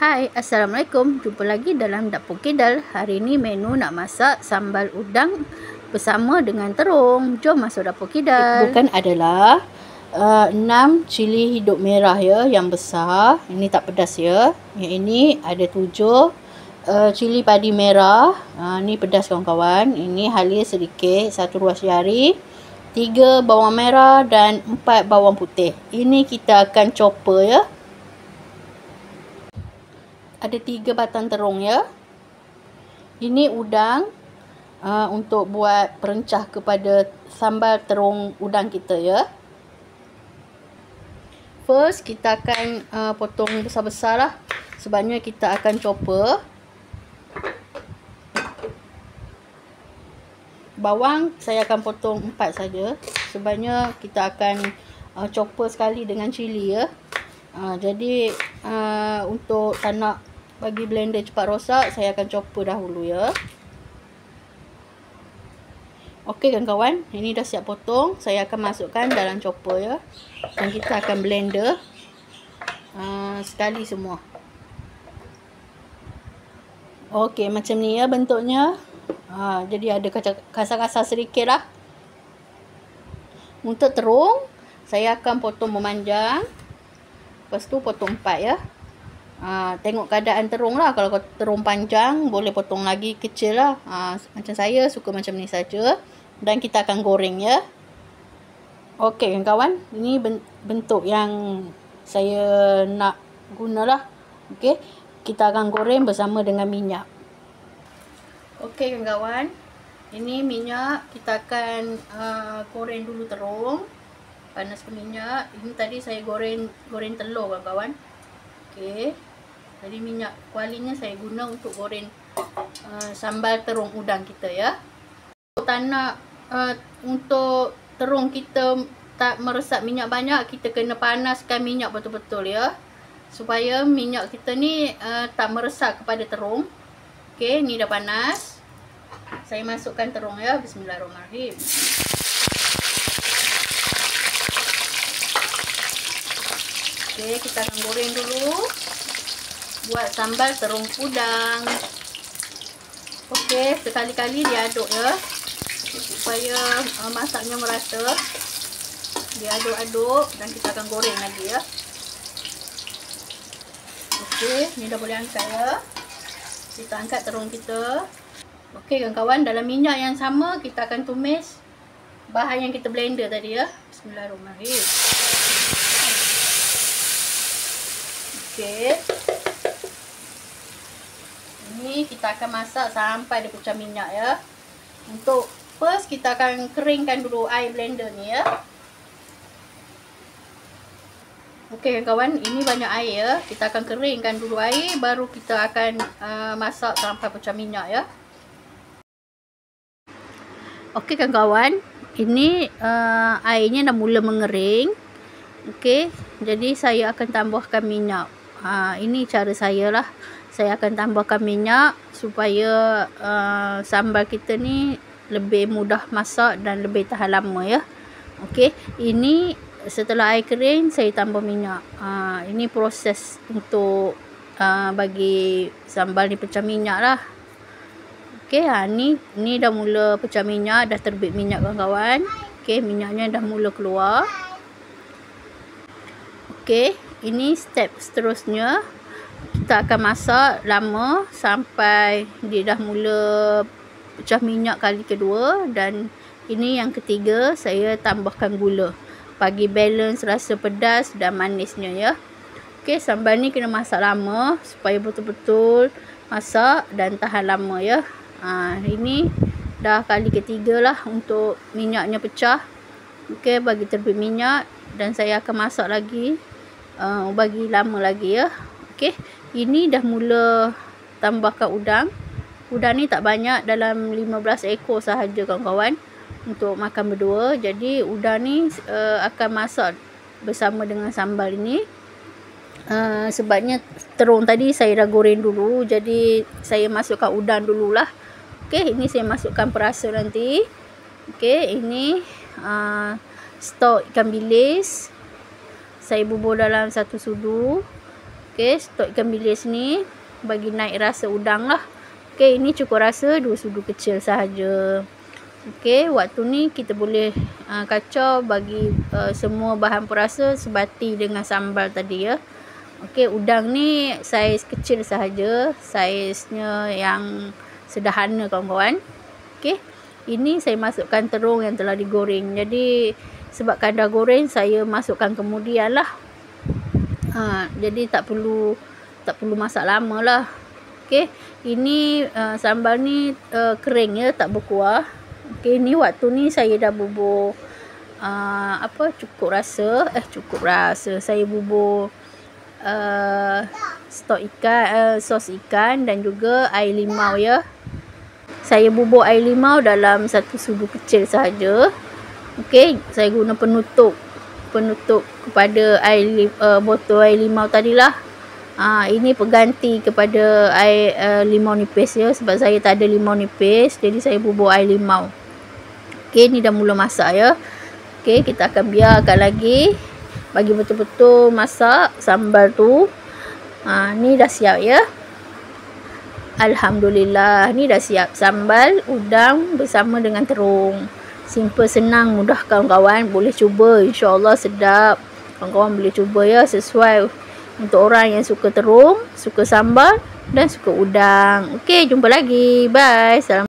Hai, Assalamualaikum. Jumpa lagi dalam Dapur Kidal. Hari ini menu nak masak sambal udang bersama dengan terung. Jom masuk Dapur Kidal. Bukan adalah 6 cili hidup merah ya, yang besar. Ini tak pedas ya. Yang ini ada 7 cili padi merah. Ni pedas kawan-kawan. Ini halia sedikit, 1 ruas jari. 3 bawang merah dan 4 bawang putih. Ini kita akan chopper ya. Ada 3 batang terung ya. Ini udang untuk buat perencah kepada sambal terung udang kita ya. First kita akan potong besar-besar lah. Sebabnya kita akan chopper. Bawang saya akan potong 4 saja. Sebabnya kita akan chopper sekali dengan cili ya. Jadi untuk tak nak bagi blender cepat rosak, saya akan chopper dahulu ya. Okey kawan-kawan, ini dah siap potong. Saya akan masukkan dalam chopper ya. Dan kita akan blender sekali semua. Okey, macam ni ya bentuknya. Jadi ada kasar-kasar sedikit lah. Untuk terung, saya akan potong memanjang. Lepas tu potong 4 ya. Tengok keadaan terung lah. Kalau terung panjang, boleh potong lagi kecil lah. Macam saya suka macam ni saja. Dan kita akan goreng ya. Okey kawan, ini bentuk yang saya nak gunalah. Okey, kita akan goreng bersama dengan minyak. Okey kawan, ini minyak. Kita akan goreng dulu terung. Panaskan minyak. Ini tadi saya goreng telur kawan-kawan. Okey. Jadi minyak kualinya saya guna untuk goreng sambal terung udang kita ya. Tak nak untuk terung kita tak meresap minyak banyak, kita kena panaskan minyak betul-betul ya. Supaya minyak kita ni tak meresap kepada terung. Okey, ni dah panas. Saya masukkan terung ya. Bismillahirrahmanirrahim. Okey, kita akan goreng dulu. Buat sambal terung udang. Okey, sekali-kali diaduk ya. Supaya masaknya merata. Diaduk-aduk dan kita akan goreng lagi ya. Okey, ni dah boleh angkat ya. Kita angkat terung kita. Okey kawan-kawan, dalam minyak yang sama kita akan tumis bahan yang kita blender tadi ya. Bismillahirrahmanirrahim. Okey. Ini kita akan masak sampai dia pecah minyak ya. Untuk first kita akan keringkan dulu air blender ni ya. Okey kawan, ini banyak air ya. Kita akan keringkan dulu air, baru kita akan masak sampai pecah minyak ya. Okey kawan, ini airnya dah mula mengering. Okey, jadi saya akan tambahkan minyak. Ini cara saya lah. Saya akan tambahkan minyak supaya sambal kita ni lebih mudah masak dan lebih tahan lama ya. Okey, ini setelah air kering saya tambah minyak. Ini proses untuk bagi sambal ni pecah minyak lah. Okey, ni dah mula pecah minyak, dah terbit minyak kawan-kawan. Okey, minyaknya dah mula keluar. Okey, ini step seterusnya. Kita akan masak lama sampai dia dah mula pecah minyak kali kedua. Dan ini yang ketiga, saya tambahkan gula. Bagi balance rasa pedas dan manisnya ya. Okey, sambal ni kena masak lama supaya betul-betul masak dan tahan lama ya. Ini dah kali ketiga lah untuk minyaknya pecah. Okey, bagi terbit minyak. Dan saya akan masak lagi bagi lama lagi ya. Okey, ini dah mula tambahkan udang. Udang ni tak banyak, dalam 15 ekor sahaja kawan-kawan untuk makan berdua. Jadi udang ni akan masak bersama dengan sambal ini. Sebabnya terung tadi saya dah goreng dulu, jadi saya masukkan udang dululah. Okey, ini saya masukkan perasa nanti. Okey, ini stok ikan bilis. Saya bubur dalam 1 sudu. Okey, stok ikan bilis ni bagi naik rasa udang lah. Okey, ini cukup rasa 2 sudu kecil sahaja. Okey, waktu ni kita boleh kacau bagi semua bahan perasa sebati dengan sambal tadi ya. Okey, udang ni saiz kecil sahaja, saiznya yang sederhana kawan-kawan. Okey, ini saya masukkan terung yang telah digoreng. Jadi sebabkan dah goreng, saya masukkan kemudian lah. Jadi tak perlu masak lama lah. Okey, ini sambal ni kering ya, tak berkuah. Okey, ni waktu ni saya dah bubur cukup rasa. Saya bubur stok ikan, sos ikan dan juga air limau ya. Saya bubur air limau dalam 1 sudu kecil sahaja. Okey, saya guna penutup kepada botol air limau tadilah. Ini pengganti kepada air limau nipis ya, sebab saya tak ada limau nipis, jadi saya bubur air limau. Okey, ni dah mula masak ya. Okey, kita akan biarkan lagi bagi betul-betul masak sambal tu. Ni dah siap ya. Alhamdulillah, ni dah siap sambal udang bersama dengan terung. Simple, senang, mudah kawan-kawan. Boleh cuba, insya-Allah sedap. Kawan-kawan boleh cuba ya, sesuai untuk orang yang suka terung, suka sambal dan suka udang. Okey, jumpa lagi. Bye. Salam.